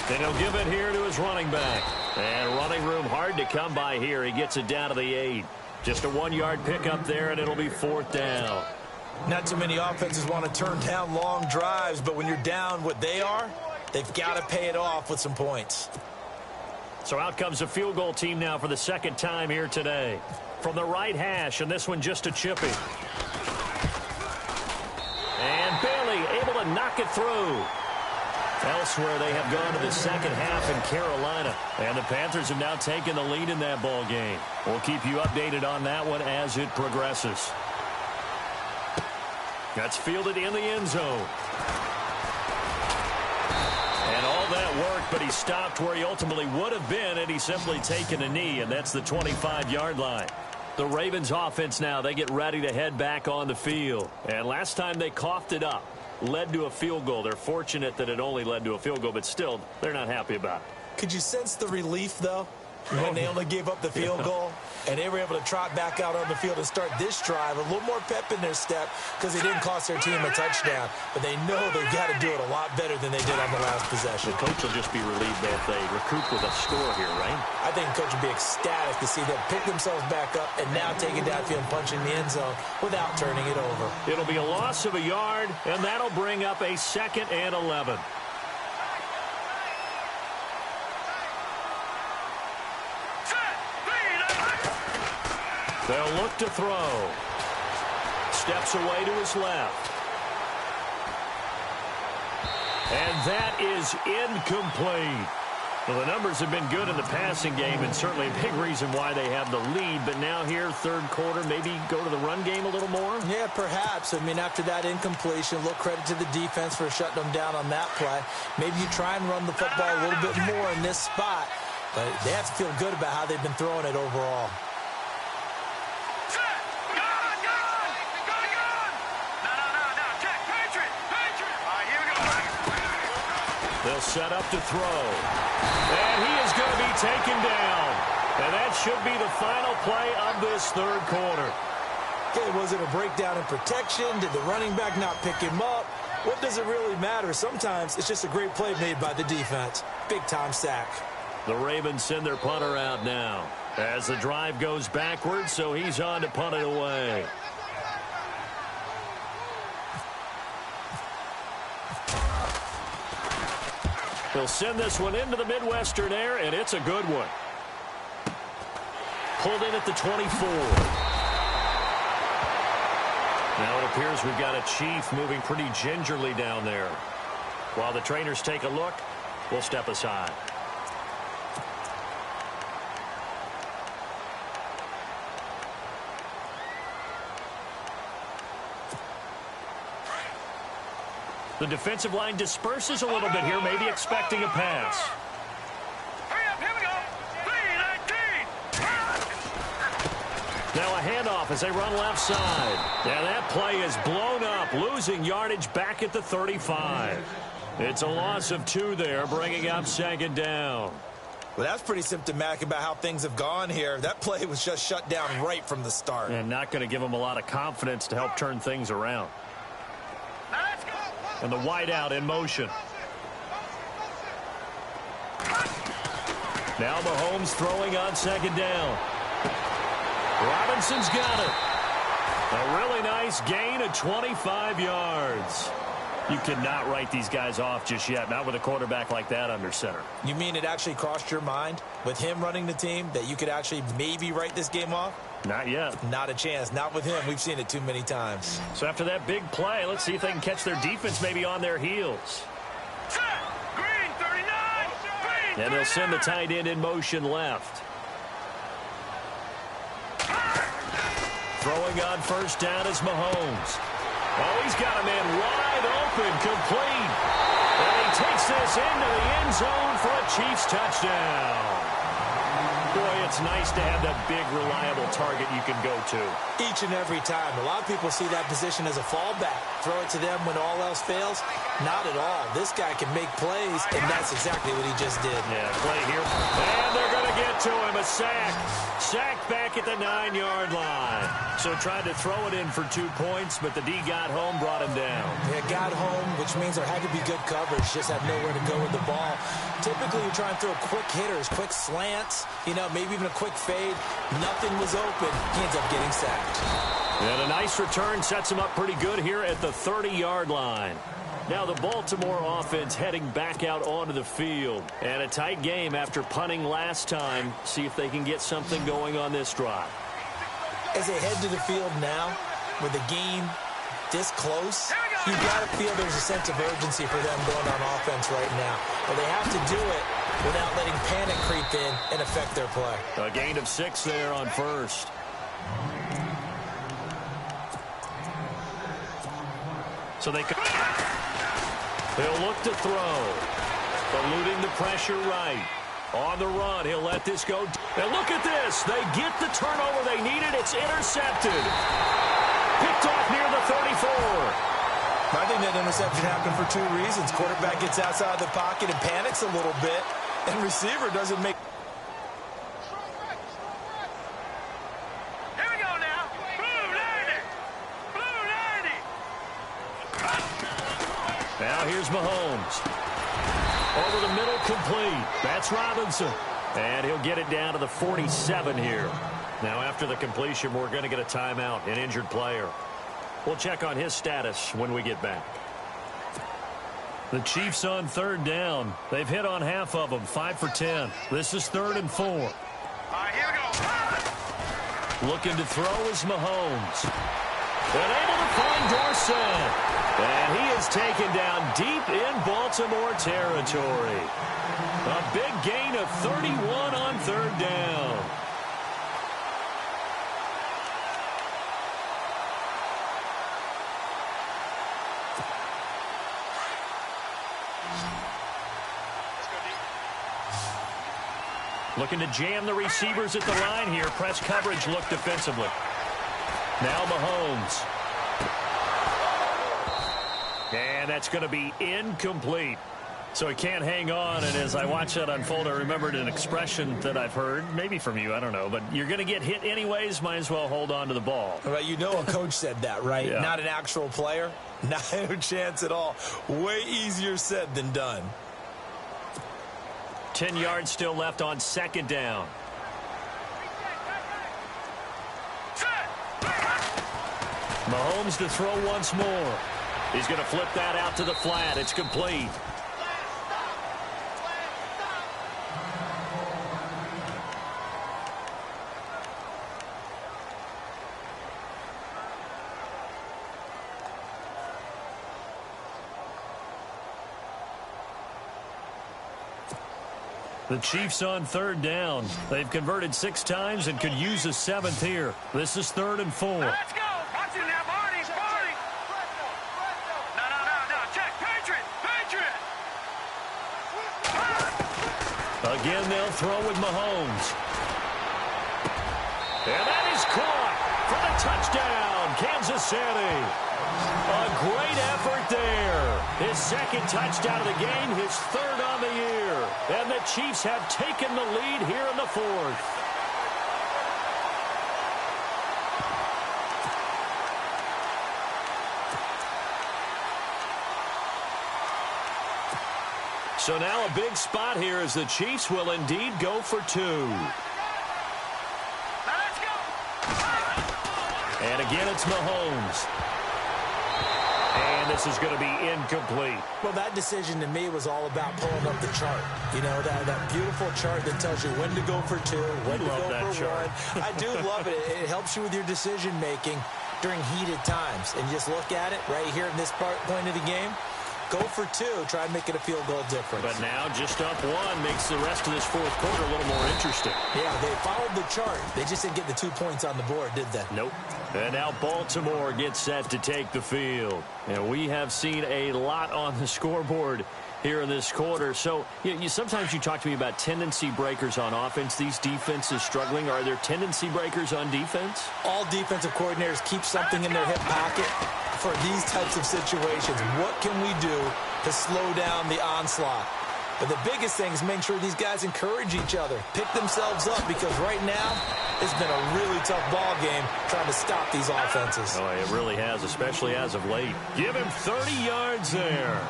Then he'll give it here to his running back. And running room hard to come by here. He gets it down to the 8. Just a 1-yard pickup there, and it'll be 4th down. Not too many offenses want to turn down long drives, but when you're down what they are, they've got to pay it off with some points. So out comes a field goal team now for the 2nd time here today. From the right hash, and this one just a chippy. And Bailey able to knock it through. Elsewhere, they have gone to the 2nd half in Carolina. And the Panthers have now taken the lead in that ball game. We'll keep you updated on that one as it progresses. That's fielded in the end zone. And all that work, but he stopped where he ultimately would have been had he simply taken a knee, and that's the 25-yard line. The Ravens offense now, they get ready to head back on the field. And last time they coughed it up, led to a field goal. They're fortunate that it only led to a field goal, but still, they're not happy about it. Could you sense the relief, though, when they only gave up the field goal? And they were able to trot back out on the field and start this drive. A little more pep in their step because they didn't cost their team a touchdown. But they know they've got to do it a lot better than they did on the last possession. The coach will just be relieved that they recoup with a score here, right? I think the coach will be ecstatic to see them pick themselves back up and now take it downfield and punch in the end zone without turning it over. It'll be a loss of a yard, and that'll bring up a 2nd and 11. They'll look to throw. Steps away to his left. And that is incomplete. Well, the numbers have been good in the passing game and certainly a big reason why they have the lead. But now here, third quarter, maybe go to the run game a little more? Yeah, perhaps. I mean, after that incompletion, a little credit to the defense for shutting them down on that play. Maybe you try and run the football a little bit more in this spot. But they have to feel good about how they've been throwing it overall. They'll set up to throw. And he is going to be taken down. And that should be the final play of this third quarter. Okay, was it a breakdown in protection? Did the running back not pick him up? What does it really matter? Sometimes it's just a great play made by the defense. Big-time sack. The Ravens send their punter out now as the drive goes backwards, so he's on to punt it away. He'll send this one into the Midwestern air, and it's a good one. Pulled in at the 24. Now it appears we've got a Chief moving pretty gingerly down there. While the trainers take a look, we'll step aside. The defensive line disperses a little bit here, maybe expecting a pass. Hurry up, here we go. 3-19. Now a handoff as they run left side. And that play is blown up, losing yardage back at the 35. It's a loss of 2 there, bringing up 2nd down. Well, that's pretty symptomatic about how things have gone here. That play was just shut down right from the start. And not going to give them a lot of confidence to help turn things around. Now let's go. And the wideout in motion. Now Mahomes throwing on 2nd down. Robinson's got it. A really nice gain of 25 yards. You cannot write these guys off just yet, not with a quarterback like that under center. You mean it actually crossed your mind with him running the team that you could actually maybe write this game off? Not yet. Not a chance. Not with him. We've seen it too many times. So after that big play, let's see if they can catch their defense maybe on their heels. Green 39. Green. And they'll send the tight end in motion left. Throwing on 1st down is Mahomes. Oh, he's got a man wide open, complete. And he takes this into the end zone for a Chiefs touchdown. Boy, it's nice to have that big, reliable target you can go to. Each and every time. A lot of people see that position as a fallback. Throw it to them when all else fails. Not at all. This guy can make plays, and that's exactly what he just did. Yeah, play here. And they're going to get to him. A sack. Sacked back at the 9-yard line. So tried to throw it in for 2 points, but the D got home, brought him down. Yeah, got home, which means there had to be good coverage. Just had nowhere to go with the ball. Typically, you try and throw quick hitters, quick slants, maybe even a quick fade. Nothing was open. He ends up getting sacked. And a nice return sets him up pretty good here at the 30-yard line. Now the Baltimore offense heading back out onto the field. And a tight game after punting last time. See if they can get something going on this drive. As they head to the field now, with the game this close, you've got to feel there's a sense of urgency for them going on offense right now. But they have to do it without letting panic creep in and affect their play. A gain of 6 there on 1st. so they can... He'll look to throw. Eluding the pressure right. On the run, he'll let this go. And look at this. They get the turnover they needed. It's intercepted. Picked off near the 34. I think that interception happened for two reasons. Quarterback gets outside the pocket and panics a little bit, and receiver doesn't make... Here we go now. Blue 90. Now here's Mahomes. Over the middle, complete. That's Robinson. And he'll get it down to the 47 here. Now after the completion, we're going to get a timeout, an injured player. We'll check on his status when we get back. The Chiefs on third down. They've hit on half of them, 5 for 10. This is 3rd and 4. All right, here we go. Looking to throw is Mahomes. And able to find Dorsett. And he is taken down deep in Baltimore territory. A big gain of 31 on third down. Looking to jam the receivers at the line here. Press coverage look defensively. Now Mahomes. And that's going to be incomplete. So he can't hang on. And as I watch that unfold, I remembered an expression that I've heard, maybe from you, I don't know. But you're going to get hit anyways, might as well hold on to the ball. Well, you know a coach said that, right? Yeah. Not an actual player. Not a chance at all. Way easier said than done. 10 yards still left on second down. Mahomes to throw once more. He's going to flip that out to the flat. It's complete. The Chiefs on third down. They've converted 6 times and could use a 7th here. This is 3rd and 4. Let's go. Watch it now, Barney. Barney. No. Check. Patriot. Again, they'll throw with Mahomes. And that is caught for the touchdown, Kansas City. A great effort there. His 2nd touchdown of the game, his 3rd on the year. And the Chiefs have taken the lead here in the 4th. So now a big spot here as the Chiefs will indeed go for 2. Let's go. And again, it's Mahomes. And this is going to be incomplete. Well, that decision to me was all about pulling up the chart. You know, that beautiful chart that tells you when to go for 2, when to go for 1. I do love it. It helps you with your decision-making during heated times. And just look at it right here in this point of the game. Go for 2. Try and make it a field goal difference. But now just up 1 makes the rest of this 4th quarter a little more interesting. Yeah, they followed the chart. They just didn't get the 2 points on the board, did they? Nope. And now Baltimore gets set to take the field. And we have seen a lot on the scoreboard here in this quarter. So sometimes you talk to me about tendency breakers on offense. These defenses struggling. Are there tendency breakers on defense? All defensive coordinators keep something in their hip pocket for these types of situations. What can we do to slow down the onslaught? But the biggest thing is make sure these guys encourage each other, pick themselves up, because right now it's been a really tough ball game trying to stop these offenses. Oh, it really has, especially as of late. Give him 30 yards there.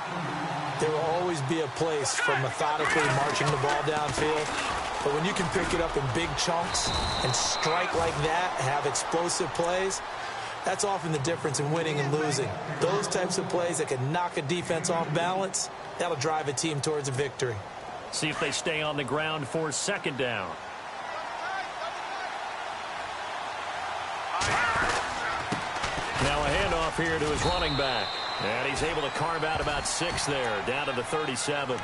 There will always be a place for methodically marching the ball downfield. But when you can pick it up in big chunks and strike like that, have explosive plays, that's often the difference in winning and losing. Those types of plays that can knock a defense off balance, that'll drive a team towards a victory. See if they stay on the ground for 2nd down. Now a handoff here to his running back. And he's able to carve out about 6 there, down to the 37.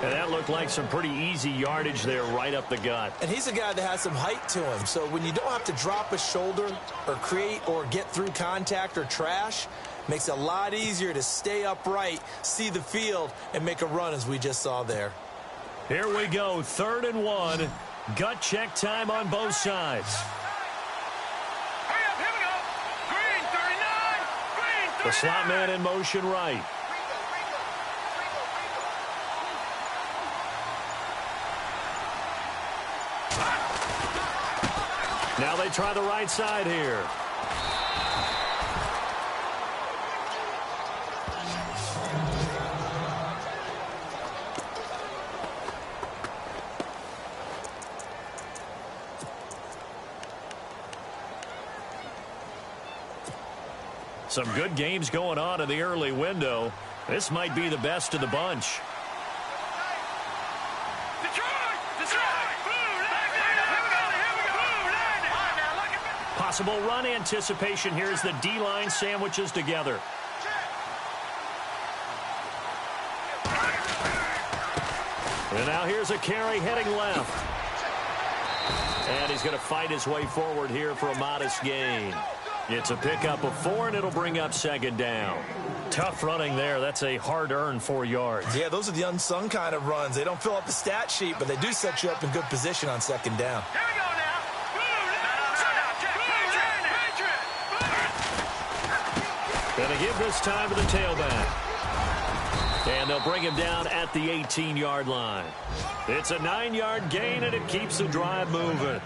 And that looked like some pretty easy yardage there right up the gut. And he's a guy that has some height to him. So when you don't have to drop a shoulder or create or get through contact or trash, Makes it a lot easier to stay upright, see the field, and make a run as we just saw there. Here we go, 3rd and 1. Gut check time on both sides. Hurry up, here we go. Green 39. Green 39. The slot man in motion right. Now they try the right side here. Some good games going on in the early window. This might be the best of the bunch. Possible run anticipation here as the D-line sandwiches together. And now here's a carry heading left. And he's going to fight his way forward here for a modest gain. It's a pickup of 4, and it'll bring up 2nd down. Tough running there. That's a hard-earned 4 yards. Yeah, those are the unsung kind of runs. They don't fill up the stat sheet, but they do set you up in good position on 2nd down. Here we go now. Gonna give this time to the tailback. And they'll bring him down at the 18-yard line. It's a 9-yard gain, and it keeps the drive moving.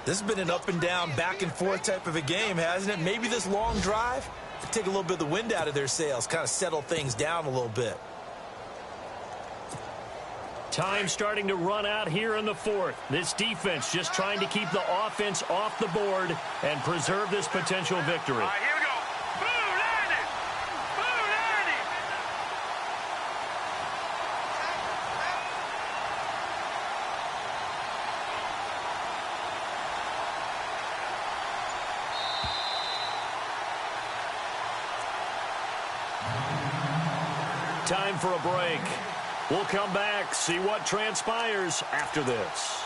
This has been an up and down, back and forth type of a game, hasn't it? Maybe this long drive take a little bit of the wind out of their sails, kind of settle things down a little bit. Time starting to run out here in the 4th. This defense just trying to keep the offense off the board and preserve this potential victory. All right, here we go. Blue landing. Blue landing. Time for a break. We'll come back, see what transpires after this.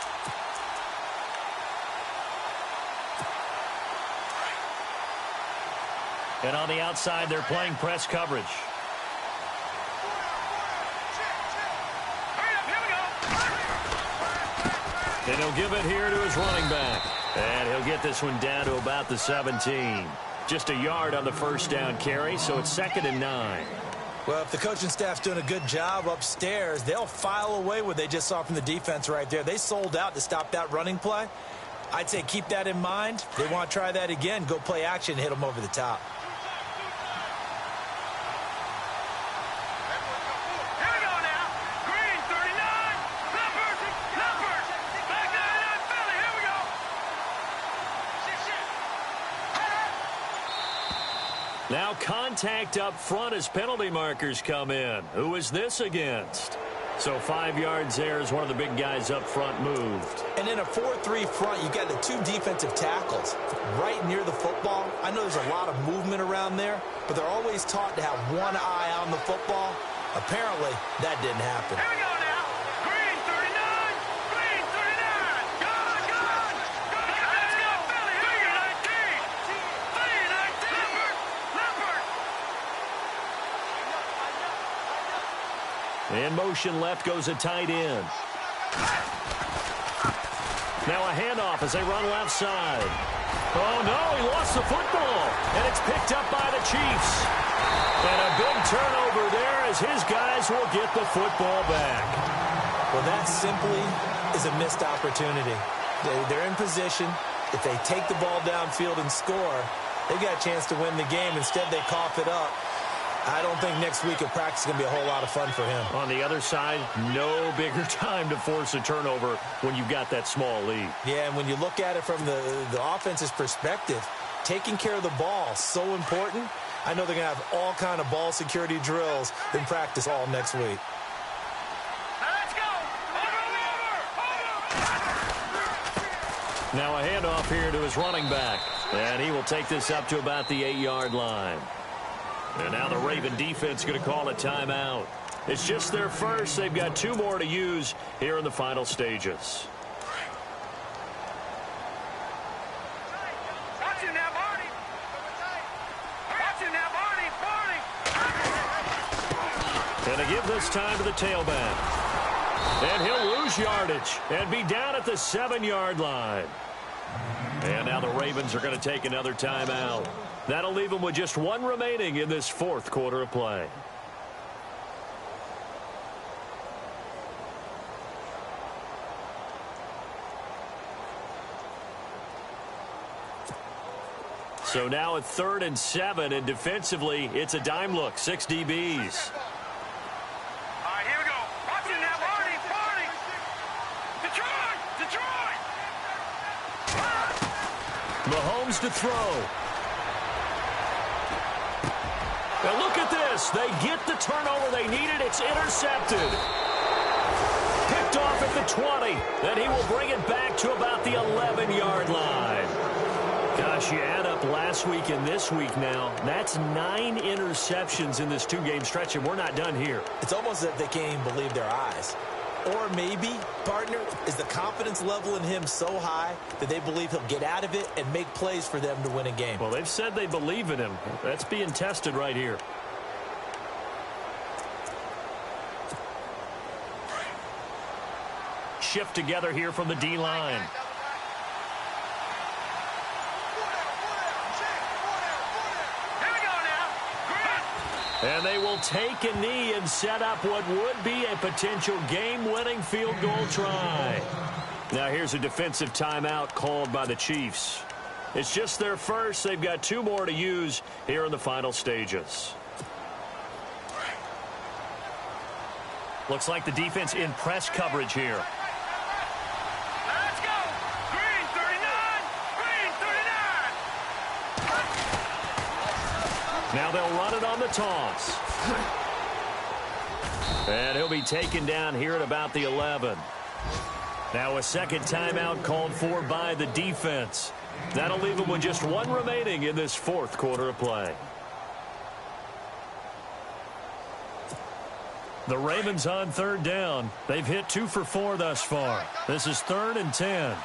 And on the outside, they're playing press coverage. Hurry up, here we go. And he'll give it here to his running back. And he'll get this one down to about the 17. Just a yard on the 1st down carry, so it's 2nd and 9. Well, if the coaching staff's doing a good job upstairs, they'll file away what they just saw from the defense right there. They sold out to stop that running play. I'd say keep that in mind. They want to try that again. Go play action, hit them over the top. Here we go now. Green 39. Leopard. Leopard. Back down that Philly. Here we go. Now contact up front as penalty markers come in. Who is this against? So 5 yards there as one of the big guys up front moved. And in a 4-3 front, you got the 2 defensive tackles right near the football. I know there's a lot of movement around there, but they're always taught to have one eye on the football. Apparently, that didn't happen. Here we go now. Green 39. Green 39. Gone, gone. Let's go. Philly. Here we go. 19. Philly 19. Leopard. Leopard. In motion left goes a tight end. Now a handoff as they run left side. Oh, no, he lost the football. And it's picked up by the Chiefs. And a big turnover there as his guys will get the football back. Well, that simply is a missed opportunity. They're in position. If they take the ball downfield and score, they've got a chance to win the game. Instead, they cough it up. I don't think next week at practice is going to be a whole lot of fun for him. On the other side, no bigger time to force a turnover when you've got that small lead. Yeah, and when you look at it from the offense's perspective, taking care of the ball, so important. I know they're going to have all kind of ball security drills in practice all next week. Let's go. Over. Now a handoff here to his running back. And he will take this up to about the 8-yard line. And now the Raven defense going to call a timeout. It's just their first. They've got 2 more to use here in the final stages. Watch it now, Barney. Watch it now, Barney. And to give this time to the tailback. And he'll lose yardage and be down at the 7-yard line. And now the Ravens are going to take another timeout. That'll leave them with just one remaining in this fourth quarter of play. So now at 3rd and 7, and defensively, it's a dime look, 6 DBs. All right, here we go. Watch it now, Barney, Barney. Detroit, Detroit. Mahomes to throw. Now look at this. They get the turnover they needed. It's intercepted. Picked off at the 20. Then he will bring it back to about the 11-yard line. Gosh, you add up last week and this week now. That's 9 interceptions in this 2-game stretch, and we're not done here. It's almost as if they can't even believe their eyes. Or maybe, partner, is the confidence level in him so high that they believe he'll get out of it and make plays for them to win a game. Well, they've said they believe in him. That's being tested right here. Shift together here from the D-line. And they will take a knee and set up what would be a potential game-winning field goal try. Now here's a defensive timeout called by the Chiefs. It's just their first. They've got 2 more to use here in the final stages. Looks like the defense in press coverage here. Let's go. Green 39. Green 39. Now they'll run it on the toss. And he'll be taken down here at about the 11. Now a second timeout called for by the defense. That'll leave them with just 1 remaining in this fourth quarter of play. The Ravens on 3rd down. They've hit 2 for 4 thus far. This is 3rd and 10.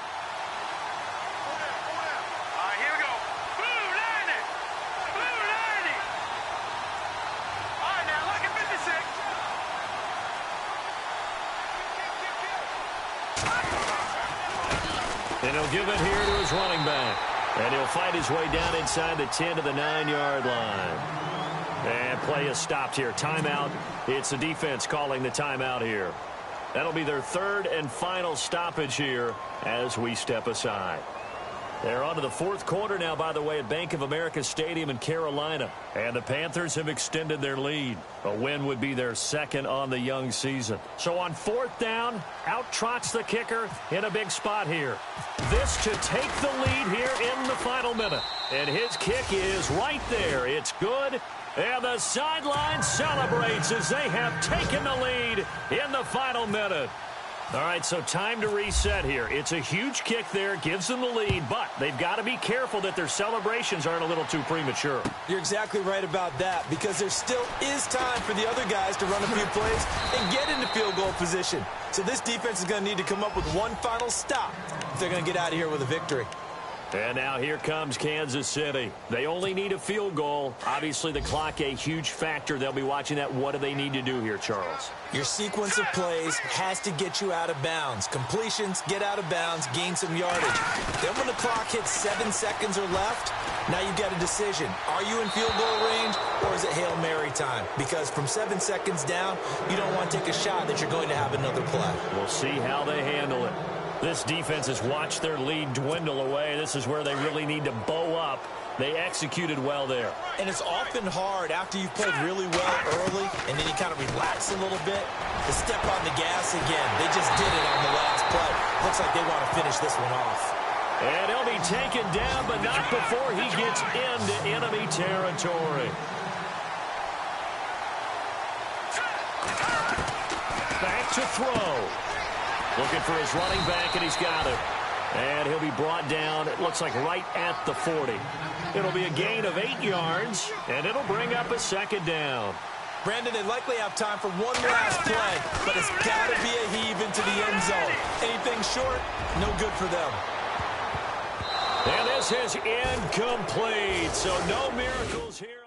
And he'll give it here to his running back. And he'll fight his way down inside the 10 to the 9-yard line. And play is stopped here. Timeout. It's the defense calling the timeout here. That'll be their 3rd and final stoppage here as we step aside. They're on to the fourth quarter now, by the way, at Bank of America Stadium in Carolina. And the Panthers have extended their lead. A win would be their 2nd on the young season. So on 4th down, out trots the kicker in a big spot here. This to take the lead here in the final minute. And his kick is right there. It's good. And the sideline celebrates as they have taken the lead in the final minute. All right, so time to reset here. It's a huge kick there, gives them the lead, but they've got to be careful that their celebrations aren't a little too premature. You're exactly right about that, because there still is time for the other guys to run a few plays and get into field goal position. So this defense is going to need to come up with one final stop if they're going to get out of here with a victory. And now here comes Kansas City. They only need a field goal. Obviously, the clock a huge factor. They'll be watching that. What do they need to do here, Charles? Your sequence of plays has to get you out of bounds. Completions, get out of bounds, gain some yardage. Then when the clock hits 7 seconds or left, now you've got a decision. Are you in field goal range, or is it Hail Mary time? Because from 7 seconds down, you don't want to take a shot that you're going to have another play. We'll see how they handle it. This defense has watched their lead dwindle away. This is where they really need to bow up. They executed well there. And it's often hard after you've played really well early and then you kind of relax a little bit to step on the gas again. They just did it on the last play. Looks like they want to finish this one off. And he'll be taken down, but not before he gets into enemy territory. Back to throw. Looking for his running back, and he's got it. And he'll be brought down, it looks like right at the 40. It'll be a gain of 8 yards, and it'll bring up a 2nd down. Brandon, they likely have time for one last play, but it's got to be a heave into the end zone. Anything short, no good for them. And this is incomplete, so no miracles here.